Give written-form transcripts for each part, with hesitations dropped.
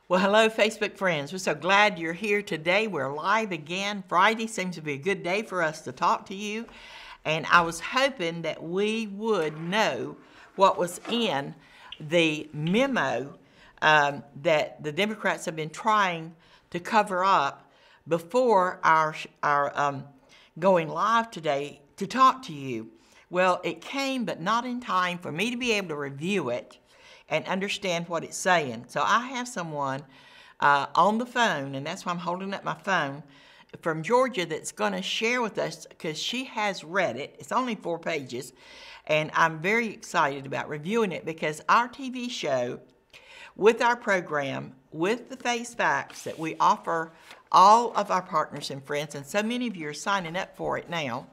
Well, hello, Facebook friends. We're so glad you're here today. We're live again. Friday seems to be a good day for us to talk to you. And I was hoping that we would know what was in the memo that the Democrats have been trying to cover up before our going live today to talk to you. Well, it came, but not in time for me to be able to review it and understand what it's saying. So I have someone on the phone, and that's why I'm holding up my phone, from Georgia that's going to share with us because she has read it. It's only 4 pages, and I'm very excited about reviewing it because our TV show, with our program, with the Face Facts that we offer all of our partners and friends, and so many of you are signing up for it now,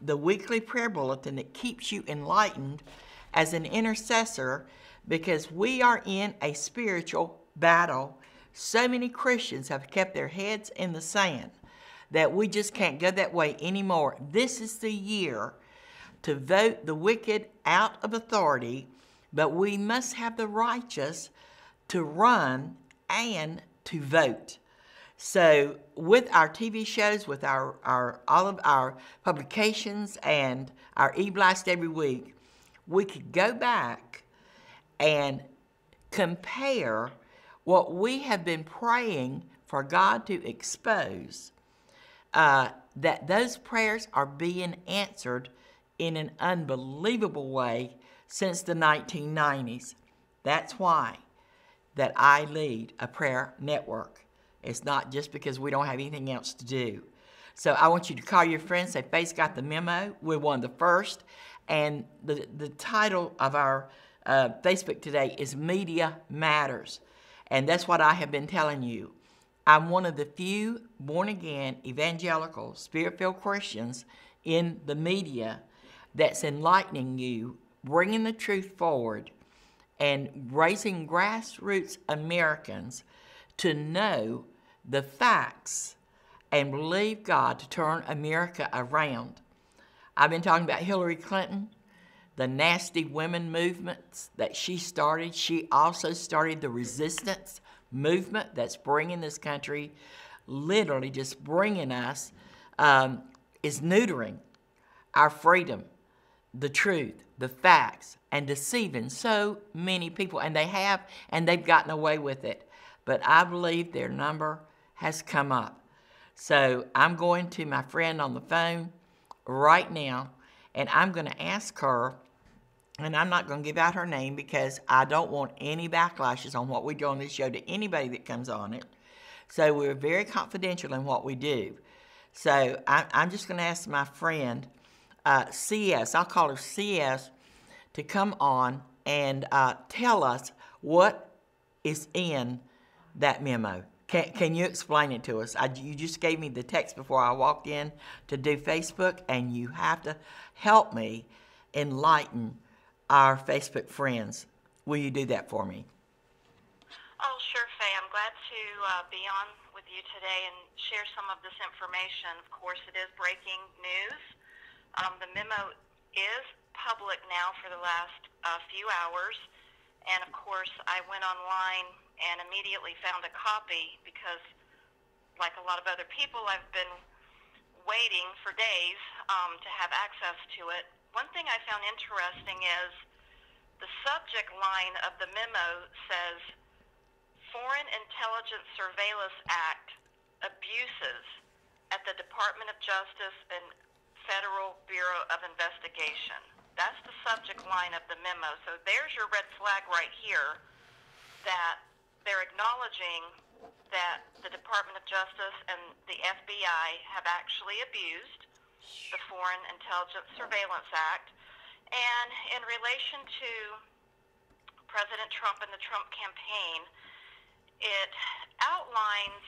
the weekly prayer bulletin that keeps you enlightened as an intercessor, because we are in a spiritual battle. So many Christians have kept their heads in the sand that we just can't go that way anymore. This is the year to vote the wicked out of authority, but we must have the righteous to run and to vote. So with our TV shows, with our all of our publications and our e-blast every week, we could go back and compare what we have been praying for God to expose, that those prayers are being answered in an unbelievable way since the 1990s. That's why that I lead a prayer network. It's not just because we don't have anything else to do. So I want you to call your friends, say, Faith got the memo. We're one of the first. And the title of our Facebook today is Media Matters. And that's what I have been telling you. I'm one of the few born-again, evangelical, spirit-filled Christians in the media that's enlightening you, bringing the truth forward, and raising grassroots Americans to know the facts and believe God to turn America around. I've been talking about Hillary Clinton, the nasty women movements that she started. She also started the resistance movement that's bringing this country, literally just bringing us, is neutering our freedom, the truth, the facts, and deceiving so many people. And they have, and they've gotten away with it. But I believe their number has come up. So I'm going to my friend on the phone right now, and I'm going to ask her, and I'm not going to give out her name because I don't want any backlashes on what we do on this show to anybody that comes on it. So we're very confidential in what we do. So I'm just going to ask my friend, CS, I'll call her CS, to come on and tell us what is in that memo. Can you explain it to us? You just gave me the text before I walked in to do Facebook, and you have to help me enlighten our Facebook friends. Will you do that for me? Oh, sure, Faye. I'm glad to be on with you today and share some of this information. Of course, it is breaking news. The memo is public now for the last few hours. And, of course, I went online and immediately found a copy because, like a lot of other people, I've been waiting for days to have access to it. One thing I found interesting is the subject line of the memo says, Foreign Intelligence Surveillance Act Abuses at the Department of Justice and Federal Bureau of Investigation. That's the subject line of the memo. So there's your red flag right here that they're acknowledging that the Department of Justice and the FBI have actually abused the Foreign Intelligence Surveillance Act. And in relation to President Trump and the Trump campaign, it outlines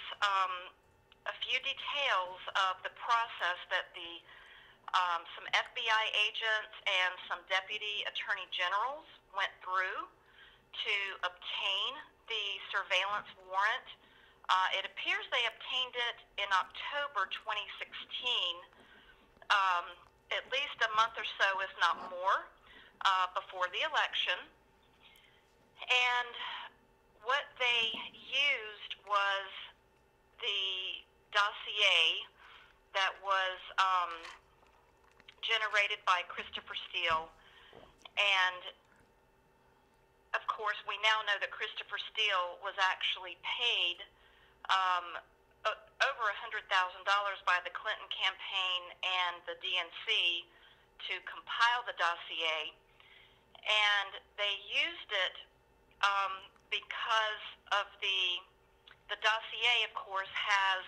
a few details of the process that some FBI agents and some deputy attorney generals went through to obtain the surveillance warrant. It appears they obtained it in October 2016, at least a month or so, if not more, before the election. And what they used was the dossier that was generated by Christopher Steele, and of course we now know that Christopher Steele was actually paid over $100,000 by the Clinton campaign and the DNC to compile the dossier, and they used it because of the dossier, of course, has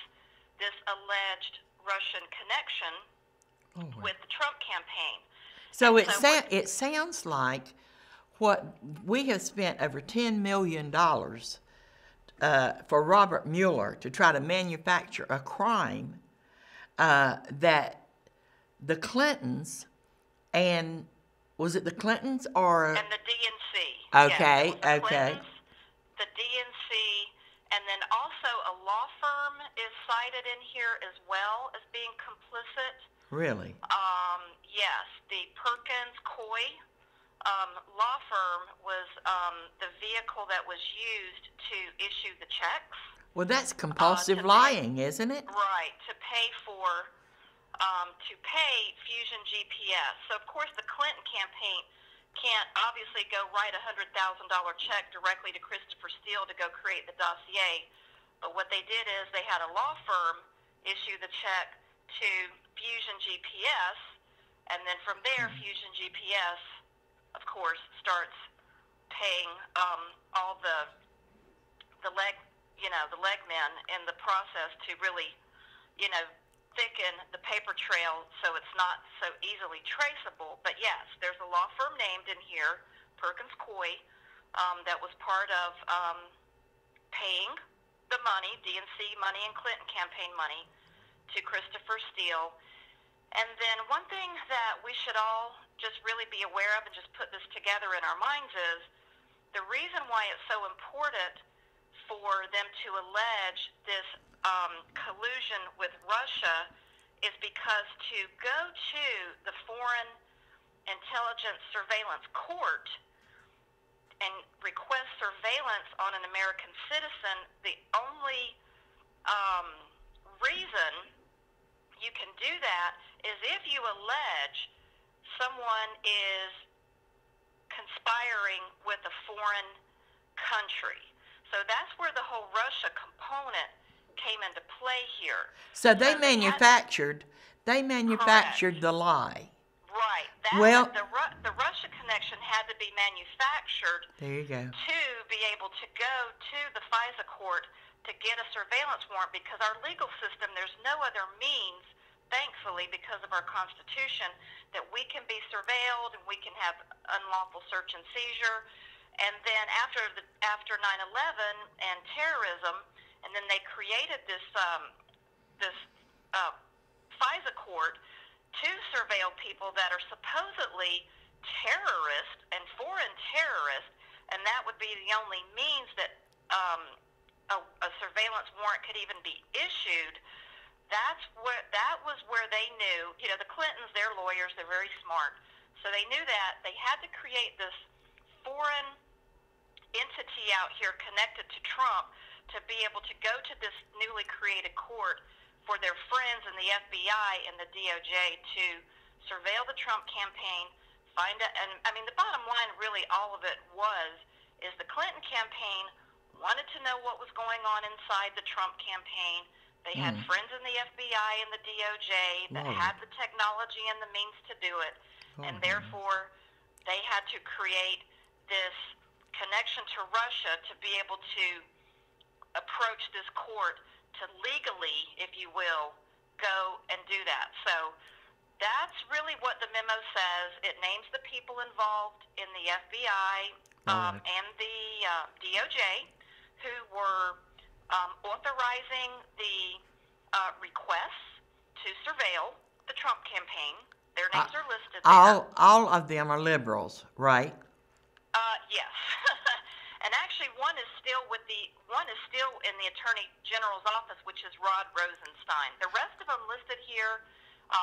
this alleged Russian connection with the Trump campaign. So it sounds like what we have spent over $10 million for Robert Mueller to try to manufacture a crime that the Clintons and was it the Clintons or and the DNC? Okay, yes, the okay. Clintons, the DNC, and then also a law firm is cited in here as well as being complicit. Really? Yes, the Perkins Coie law firm was the vehicle that was used to issue the checks. Well, that's compulsive lying, isn't it? Right, to pay Fusion GPS. So, of course, the Clinton campaign can't obviously go write a $100,000 check directly to Christopher Steele to go create the dossier. But what they did is they had a law firm issue the check to Fusion GPS, and then from there, Fusion GPS, of course, starts paying all the leg men in the process to really, thicken the paper trail so it's not so easily traceable. But yes, there's a law firm named in here, Perkins Coie, that was part of paying the money, DNC money and Clinton campaign money, to Christopher Steele. And then one thing that we should all just really be aware of and just put this together in our minds is the reason why it's so important for them to allege this collusion with Russia is because to go to the Foreign Intelligence Surveillance Court and request surveillance on an American citizen, the only reason you can do that is if you allege someone is conspiring with a foreign country. So that's where the whole Russia component came into play here. So they manufactured Correct. the lie. Right. The Russia connection had to be manufactured. There you go. To be able to go to the FISA Court to get a surveillance warrant, because our legal system, there's no other means, thankfully, because of our Constitution, that we can be surveilled and we can have unlawful search and seizure. And then after 9/11 and terrorism, and then they created this FISA Court to surveil people that are supposedly terrorists and foreign terrorists, and that would be the only means that a surveillance warrant could even be issued. That was where they knew, the Clintons, they're lawyers, they're very smart, so they knew that they had to create this foreign entity out here connected to Trump to be able to go to this newly created court for their friends in the FBI and the DOJ to surveil the Trump campaign, and I mean, the bottom line, really, all of it is the Clinton campaign wanted to know what was going on inside the Trump campaign. They had friends in the FBI and the DOJ that had the technology and the means to do it, and therefore they had to create this connection to Russia to be able to approach this court to legally, if you will, go and do that. So that's really what the memo says. It names the people involved in the FBI and the DOJ who were authorizing the requests to surveil the Trump campaign. Their names are listed there. All of them are liberals, right? Yes. And actually, one is still in the Attorney General's office, which is Rod Rosenstein. The rest of them listed here,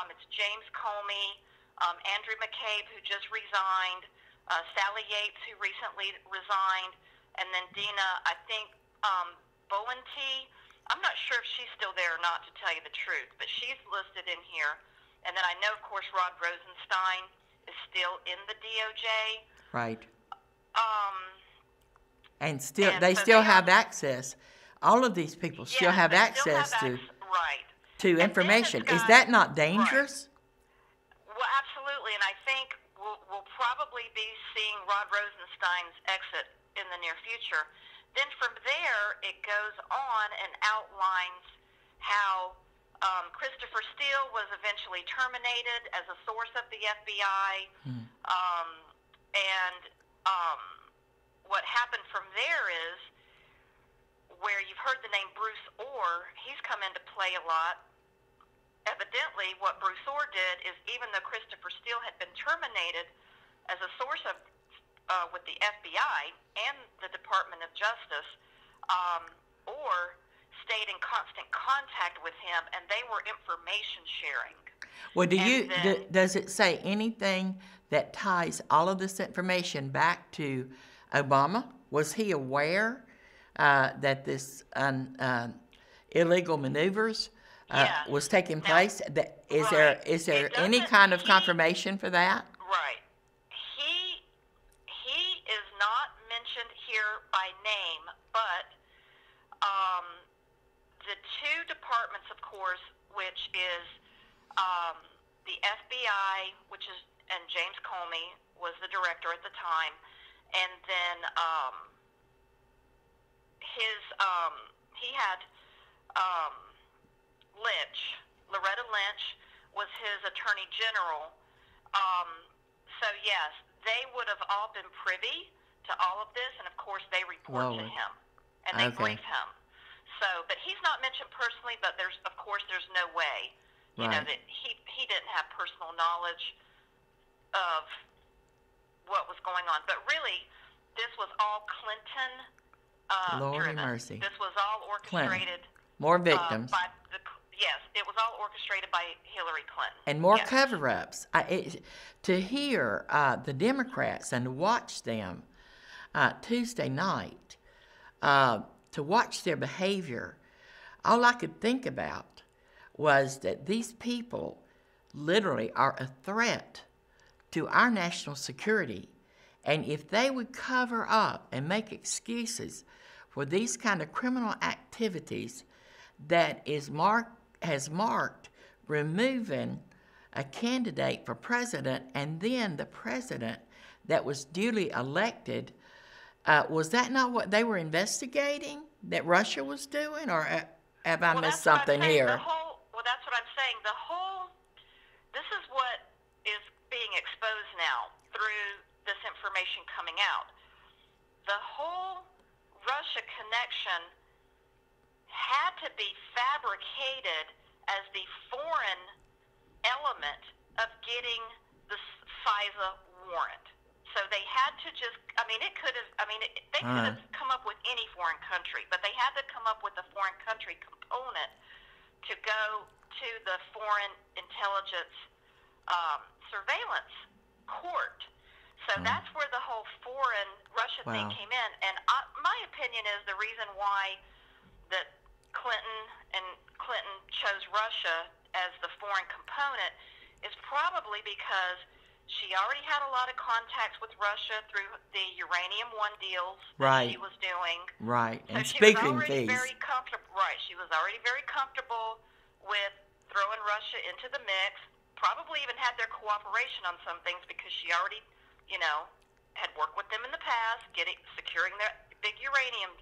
it's James Comey, Andrew McCabe, who just resigned, Sally Yates, who recently resigned, and then Dina, I think, Bowenty. I'm not sure if she's still there or not, to tell you the truth, but she's listed in here. And then I know, of course, Rod Rosenstein is still in the DOJ. Right. And and they so still they have access. All of these people still yes, have they access still have right. to And information. then Is that not dangerous? Right. Well, absolutely, and I think we'll probably be seeing Rod Rosenstein's exit in the near future. Then from there, it goes on and outlines how Christopher Steele was eventually terminated as a source of the FBI, and what happened from there is where you've heard the name Bruce Orr. He's come into play a lot. Evidently, what Bruce Orr did is, even though Christopher Steele had been terminated as a source of with the FBI and the Department of Justice, Orr stayed in constant contact with him, and they were information sharing. Well, does it say anything that ties all of this information back to Obama? Was he aware that this illegal maneuvers was taking place? Is there any kind of confirmation for that? Right. He is not mentioned here by name, but the two departments, of course, which is the FBI, and James Comey was the director at the time, and then he had Loretta Lynch was his attorney general. So yes, they would have all been privy to all of this, and of course they report to him and they brief him. So, but he's not mentioned personally. But there's no way, you know, that he didn't have personal knowledge of what was going on. But really, this was all Clinton Lord driven. mercy. This was all orchestrated. More victims. Yes, it was all orchestrated by Hillary Clinton. And more cover-ups. To hear the Democrats and to watch them Tuesday night, to watch their behavior, all I could think about was that these people literally are a threat to our national security. And if they would cover up and make excuses for these kind of criminal activities that has marked removing a candidate for president, and then the president that was duly elected, was that not what they were investigating, that Russia was doing, or have I missed something here? That's what I'm saying. This is what is being exposed now through this information coming out. The whole Russia connection had to be fabricated as the foreign element of getting the FISA warrant. So they had to they could have come up with any foreign country, but they had to come up with a foreign country component to go to the Foreign Intelligence Surveillance Court. So that's where the whole foreign Russia thing came in. And my opinion is the reason why that Clinton chose Russia as the foreign component is probably because she already had a lot of contacts with Russia through the Uranium One deals that she was doing. Right. So And she speaking was already fees. very comfortable. Right. She was already very comfortable with throwing Russia into the mix. Probably even had their cooperation on some things because she already, had worked with them in the past, securing their big uranium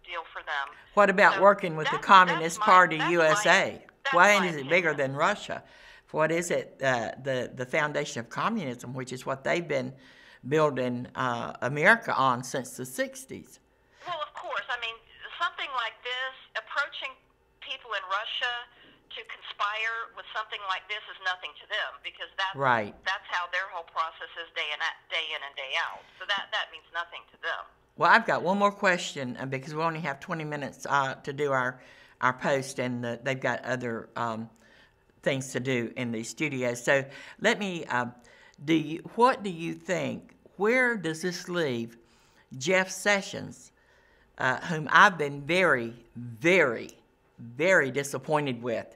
deal for them. What about working with the Communist Party USA? Why is it bigger than Russia? What is it? The foundation of communism, which is what they've been building America on since the 60s. Well, of course. Something like this, approaching people in Russia to conspire with something like this is nothing to them because that's how their whole process is day in and day out. So that means nothing to them. Well, I've got one more question because we only have 20 minutes to do our post, and they've got other things to do in the studio. So let me, what do you think, where does this leave Jeff Sessions, whom I've been very, very, very disappointed with.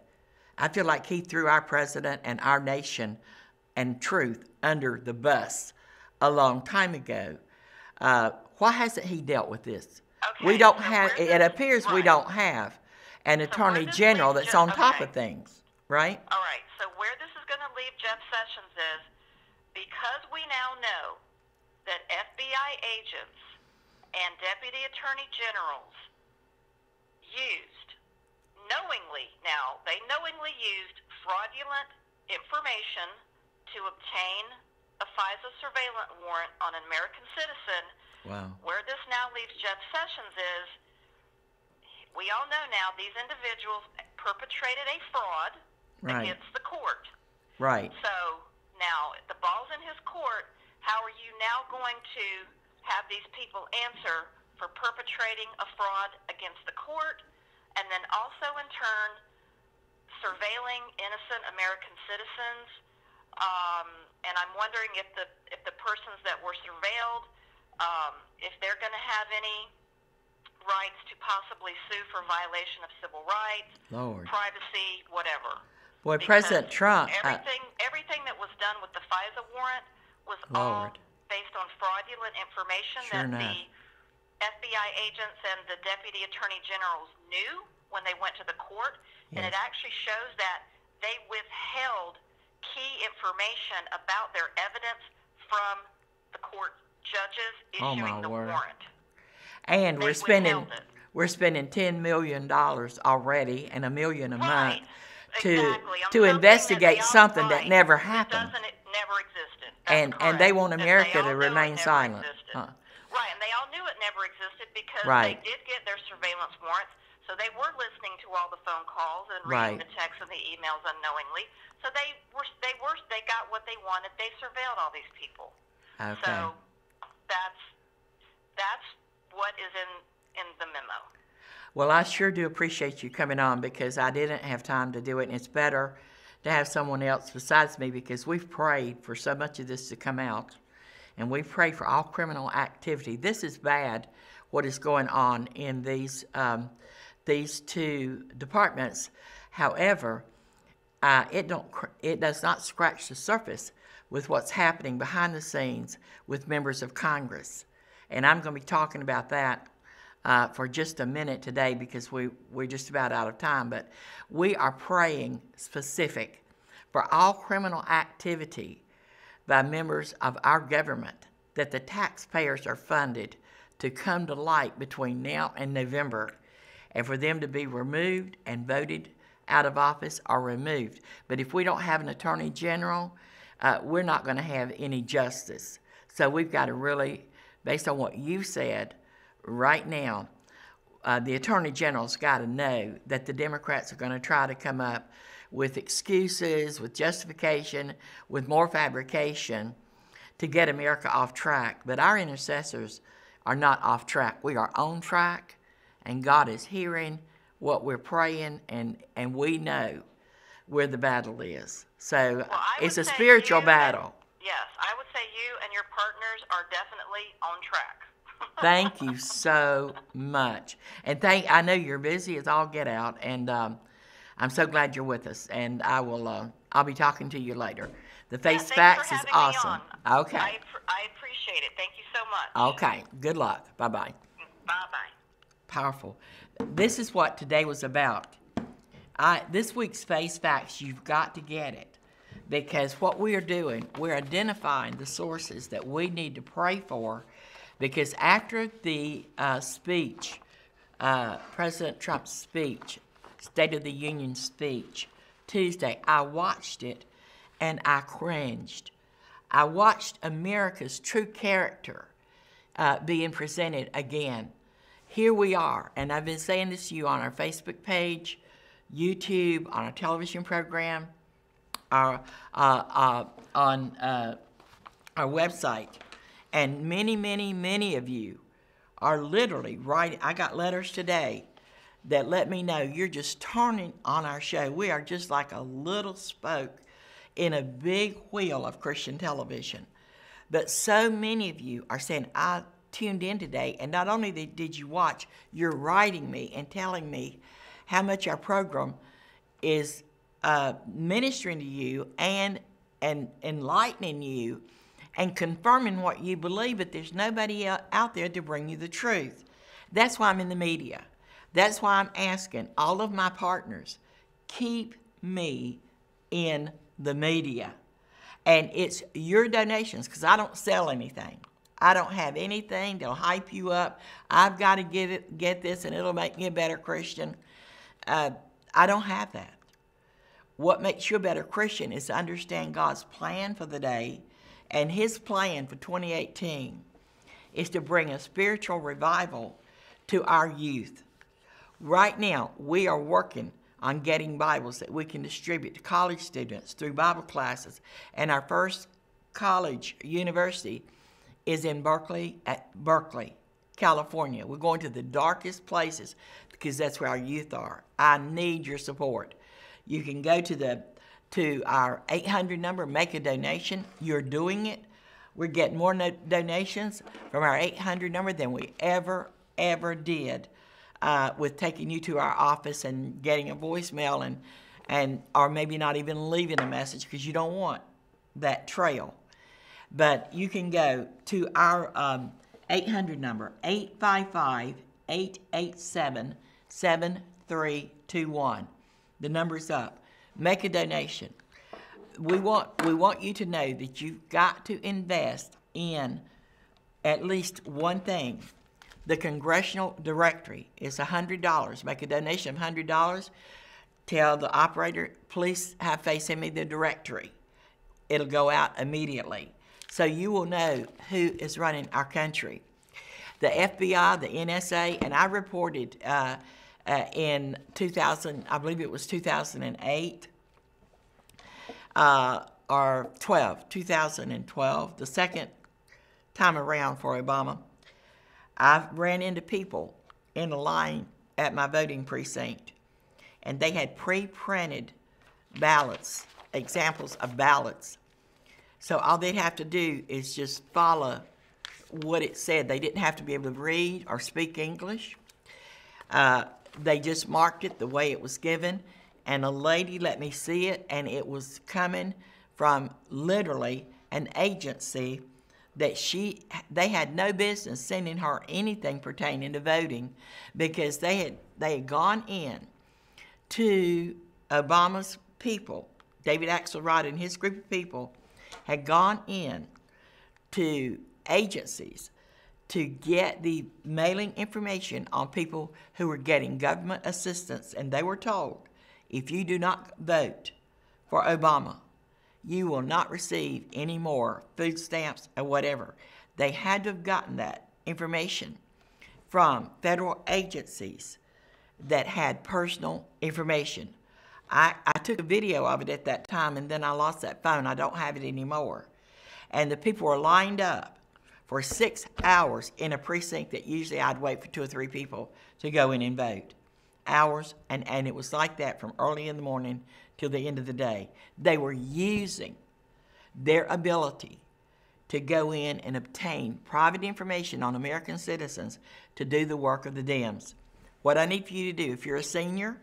I feel like he threw our president and our nation and truth under the bus a long time ago. Why hasn't he dealt with this? Okay, We don't so have, it appears we don't have an attorney general that's on top of things, right? All right, so where this is going to leave Jeff Sessions is, because we now know that FBI agents and deputy attorney generals they knowingly used fraudulent information to obtain a FISA surveillance warrant on an American citizen. Wow. Where this now leaves Jeff Sessions is, we all know now these individuals perpetrated a fraud against the court. Right. So now the ball's in his court. How are you now going to have these people answer for perpetrating a fraud against the court, and then also in turn surveilling innocent American citizens? And I'm wondering if the persons that were surveilled, if they're going to have any rights to possibly sue for violation of civil rights, privacy, whatever. Boy, Because President Trump. Everything that was done with the FISA warrant was all based on fraudulent information that the FBI agents and the deputy attorney generals knew when they went to the court. And it actually shows that they withheld key information about their evidence from the court judges issuing the warrant. And we're spending $10 million already and $1 million a month to investigate something that never happened. It never existed. And they want America to remain silent. Right, and they all knew it never existed because they did get their surveillance warrants. So they were listening to all the phone calls and reading the texts and the emails unknowingly. So they got what they wanted. They surveilled all these people. Okay. So that's what is in the memo. Well, I sure do appreciate you coming on, because I didn't have time to do it, and it's better to have someone else besides me, because we've prayed for so much of this to come out, and we've prayed for all criminal activity. This is bad, what is going on in these two departments. However, it does not scratch the surface with what's happening behind the scenes with members of Congress. And I'm going to be talking about that for just a minute today, because we're just about out of time. But we are praying specific for all criminal activity by members of our government that the taxpayers are funded to come to light between now and November, and for them to be removed and voted out of office or removed. But if we don't have an attorney general, we're not going to have any justice. So we've got to really, based on what you said right now, the attorney general's got to know that the Democrats are going to try to come up with excuses, with justification, with more fabrication to get America off track. But our intercessors are not off track. We are on track, and God is hearing what we're praying, and we know where the battle is. So it's a spiritual battle. Yes, I would say you and your partners are definitely on track. Thank you so much. And I know you're busy as all get out, and I'm so glad you're with us. And I'll be talking to you later. The Face Facts is awesome. Okay. I appreciate it. Thank you so much. Okay. Good luck. Bye-bye. Bye-bye. Powerful. This is what today was about. This week's Face Facts, you've got to get it, because what we are doing, we're identifying the sources that we need to pray for, because after the speech, President Trump's speech, State of the Union speech, Tuesday, I watched it and I cringed. I watched America's true character being presented again. Here we are, and I've been saying this to you on our Facebook page, YouTube, on our television program, on our website. And many, many, many of you are literally writing. I got letters today that let me know you're just turning on our show. We are just like a little spoke in a big wheel of Christian television. But so many of you are saying, tuned in today, and not only did you watch, you're writing me and telling me how much our program is ministering to you and enlightening you and confirming what you believe, but there's nobody out there to bring you the truth. That's why I'm in the media. That's why I'm asking all of my partners, keep me in the media. And it's your donations, because I don't sell anything. I don't have anything that'll hype you up. I've got to get this, and it'll make me a better Christian. I don't have that. What makes you a better Christian is to understand God's plan for the day, and His plan for 2018 is to bring a spiritual revival to our youth. Right now, we are working on getting Bibles that we can distribute to college students through Bible classes. And our first college university is in Berkeley, California. We're going to the darkest places because that's where our youth are. I need your support. You can go to our 800 number, make a donation. You're doing it. We're getting more donations from our 800 number than we ever did with taking you to our office and getting a voicemail and or maybe not even leaving a message because you don't want that trail. But you can go to our 800 number, 855-887-7321. The number's up. Make a donation. We want you to know that you've got to invest in at least one thing. The Congressional Directory is $100. Make a donation of $100. Tell the operator, please have faith, send me the directory. It'll go out immediately. So you will know who is running our country. The FBI, the NSA, and I reported in 2000, I believe it was 2008 or 2012, the second time around for Obama. I ran into people in a line at my voting precinct, and they had pre-printed ballots, examples of ballots. So all they'd have to do is just follow what it said. They didn't have to be able to read or speak English. They just marked it the way it was given, and a lady let me see it, and it was coming from literally an agency that they had no business sending her anything pertaining to voting, because they had gone in to Obama's people. David Axelrod and his group of people had gone in to agencies to get the mailing information on people who were getting government assistance, and they were told, if you do not vote for Obama, you will not receive any more food stamps or whatever. They had to have gotten that information from federal agencies that had personal information. I took a video of it at that time, and then I lost that phone. I don't have it anymore. And the people were lined up for 6 hours in a precinct that usually I'd wait for 2 or 3 people to go in and vote. Hours, and it was like that from early in the morning till the end of the day. They were using their ability to go in and obtain private information on American citizens to do the work of the Dems. What I need for you to do, if you're a senior,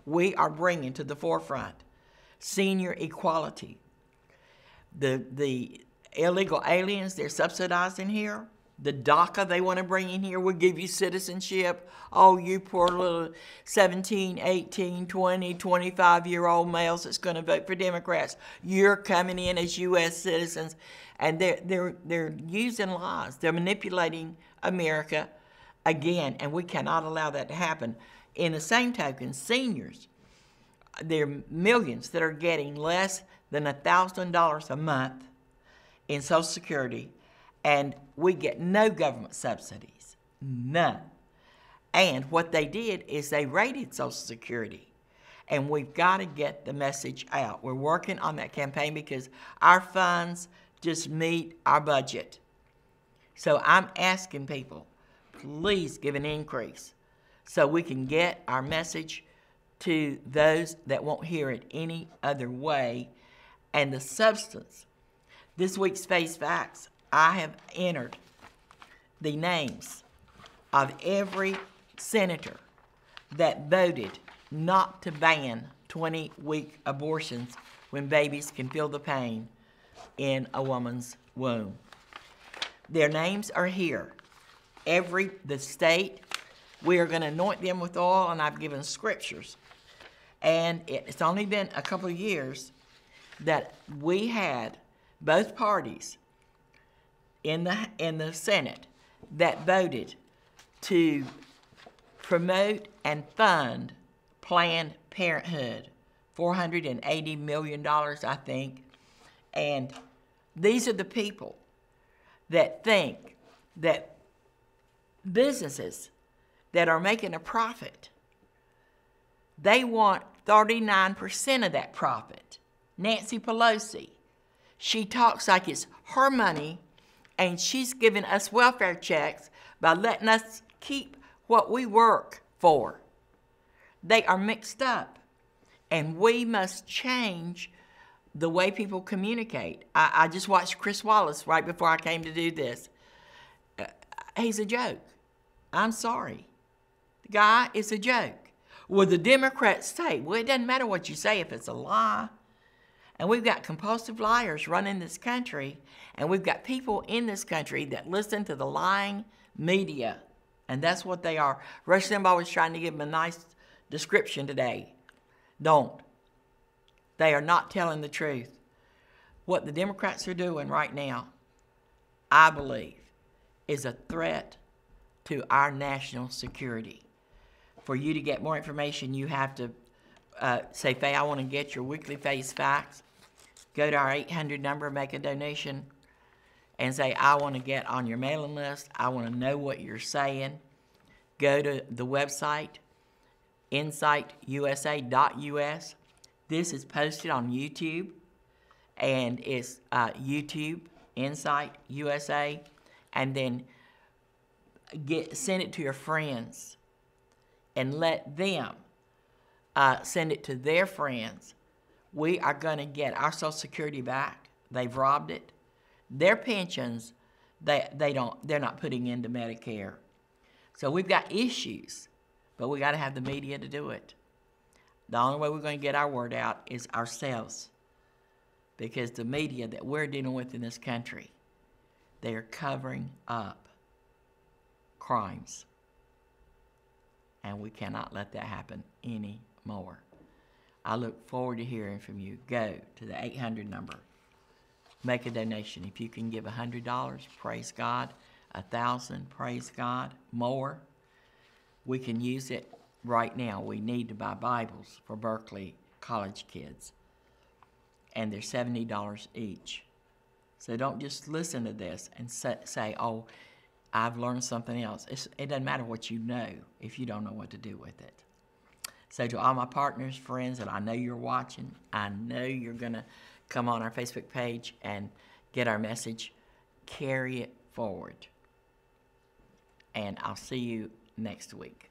we are bringing to the forefront senior equality. The illegal aliens they're subsidizing here, the DACA they want to bring in here, will give you citizenship. Oh, you poor little 17, 18, 20, 25-year-old males that's going to vote for Democrats. You're coming in as U.S. citizens, and they're using lies. They're manipulating America again, and we cannot allow that to happen. In the same token, seniors, there are millions that are getting less than $1,000 a month in Social Security, and we get no government subsidies, none. And what they did is they raided Social Security, and we've got to get the message out. We're working on that campaign because our funds just meet our budget. So I'm asking people, please give an increase so we can get our message to those that won't hear it any other way. And the substance, this week's Face Facts, I have entered the names of every senator that voted not to ban 20-week abortions when babies can feel the pain in a woman's womb. Their names are here. The state, we are going to anoint them with oil, and I've given scriptures. And it's only been a couple of years that we had both parties in the Senate that voted to promote and fund Planned Parenthood, $480 million, I think. And these are the people that think that businesses that are making a profit, they want 39% of that profit. Nancy Pelosi, she talks like it's her money, and she's giving us welfare checks by letting us keep what we work for. They are mixed up, and we must change the way people communicate. I just watched Chris Wallace right before I came to do this. He's a joke. I'm sorry. The guy is a joke. Well, the Democrats say, well, it doesn't matter what you say if it's a lie. And we've got compulsive liars running this country, and we've got people in this country that listen to the lying media, and that's what they are. Rush Limbaugh was trying to give them a nice description today. Don't. They are not telling the truth. What the Democrats are doing right now, I believe, is a threat to our national security. For you to get more information, you have to say, Faye, I want to get your weekly FAYS facts. Go to our 800 number, make a donation, and say, I want to get on your mailing list. I want to know what you're saying. Go to the website, insightUSA.us. This is posted on YouTube, and it's YouTube, Insight USA, and then send it to your friends and let them send it to their friends. We are going to get our Social Security back. They've robbed it. Their pensions, they're not putting into Medicare. So we've got issues, but we got to have the media to do it. The only way we're going to get our word out is ourselves, because the media that we're dealing with in this country, they are covering up crimes, and we cannot let that happen anymore. I look forward to hearing from you. Go to the 800 number. Make a donation. If you can give $100, praise God. 1,000, praise God. More, we can use it right now. We need to buy Bibles for Berkeley college kids, and they're $70 each. So don't just listen to this and say, oh, I've learned something else. It doesn't matter what you know if you don't know what to do with it. So to all my partners, friends, and I know you're watching, I know you're going to come on our Facebook page and get our message. Carry it forward. And I'll see you next week.